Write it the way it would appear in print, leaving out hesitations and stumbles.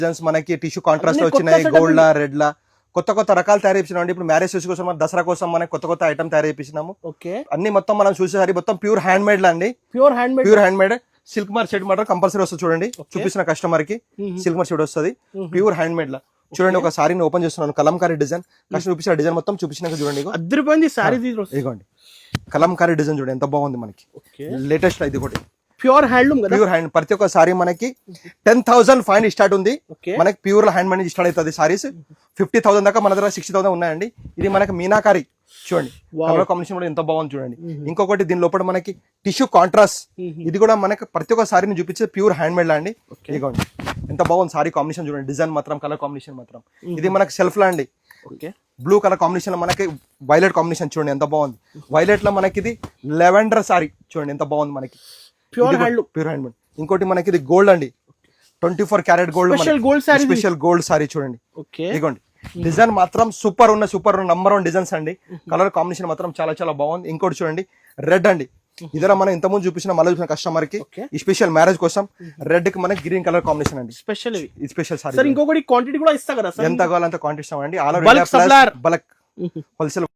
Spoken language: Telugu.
డిజైన్స్ మనకి టిష్యూ కాంట్రాస్ట్ వచ్చినాయి, గోల్డ్ లా, రెడ్ లా, కొత్త రకాలు తయారు చేసినాం. ఇప్పుడు మ్యారేజ్ కోసం మన దసరా కోసం మనకి కొత్త ఐటమ్ తయారు చేసినాము. ఓకే, అన్ని మొత్తం మనం చూసేసరికి మొత్తం ప్యూర్ హ్యాండ్ మేడ్ లా అండి. ప్యూర్ హ్యాండ్ మేడ్ సిల్క్ మార్ సెట్ మాత్రం కంపల్సరీ వస్తుంది. చూడండి, చూపిస్తున్న కస్టమర్ కి సిల్క్ మార్ సెట్ వస్తుంది ప్యూర్ హ్యాండ్ మేడ్ లా. చూడండి, ఒక సారీని ఓపెన్ చేస్తున్నాను, కలంకారీ డిజైన్. కస్టమర్ చూపించిన డిజైన్ మొత్తం చూపించినాక చూడండి, అద్దరిపోయింది సారీ. ఇదిగోండి కలంకారీ డిజైన్ చూడండి ఎంత బాగుంది మనకి. లేటెస్ట్ ఇది ఒకటి ప్యూర్ హ్యాండ్లూమ్ కదా, ప్యూర్ హ్యాండ్. ప్రతి ఒక్క సారీ మనకి 10,000 స్టార్ట్ ఉంది. మనకి ప్యూర్ హ్యాండ్ మేడ్ స్టార్ట్ అవుతుంది. సారీస్ 50,000 దాకా మన దగ్గర 60,000 ఉన్నాయండి. ఇది మనకి మీనాకారి చూడండి, కలర్ కాంబినేషన్ కూడా ఎంత బాగుంది చూడండి. ఇంకొకటి దీని లోపల మనకి టిష్యూ కాంట్రాస్ట్, ఇది కూడా మనకి ప్రతి ఒక్క సారీని చూపించే ప్యూర్ హ్యాండ్ మేడ్ లా అండి. ఇదిగోండి ఎంత బాగుంది సారీ కాంబినేషన్ చూడండి, డిజైన్ మాత్రం, కలర్ కాంబినేషన్ మాత్రం. ఇది మనకి సెల్ఫ్ లా అండి. బ్లూ కలర్ కాంబినేషన్ లో మనకి వైలెట్ కాంబినేషన్ చూడండి ఎంత బాగుంది. వైలెట్ లో మనకి ఇది లెవెండర్ సారీ చూడండి ఎంత బాగుంది మనకి, ప్యూర్ హ్యాండ్ మేడ్. ఇంకోటి మనకి ఇది గోల్డ్ అండి, 24 carat gold, special gold sorry చూడండి. ఇదిగోండి డిజైన్ మాత్రం సూపర్ ఉన్న నంబర్ 1 డిజైన్స్ అండి. కలర్ కాంబినేషన్ మాత్రం చాలా బాగుంది. ఇంకోటి చూడండి రెడ్ అండి, ఇదర మనం ఇంతకుముందు చూపించిన మళ్ళీ చూసిన కస్టమర్ కి ఈ స్పెషల్ మ్యారేజ్ కోసం రెడ్ కి మనకి గ్రీన్ కలర్ కాంబినేషన్ అండి. Special sorry. ఇంకొకటి క్వాంటిటీ కూడా ఇస్తా కదా, ఎంత కావాలంత క్వాంటిటీ ఇస్తామండి. All over India plus bulk wholesale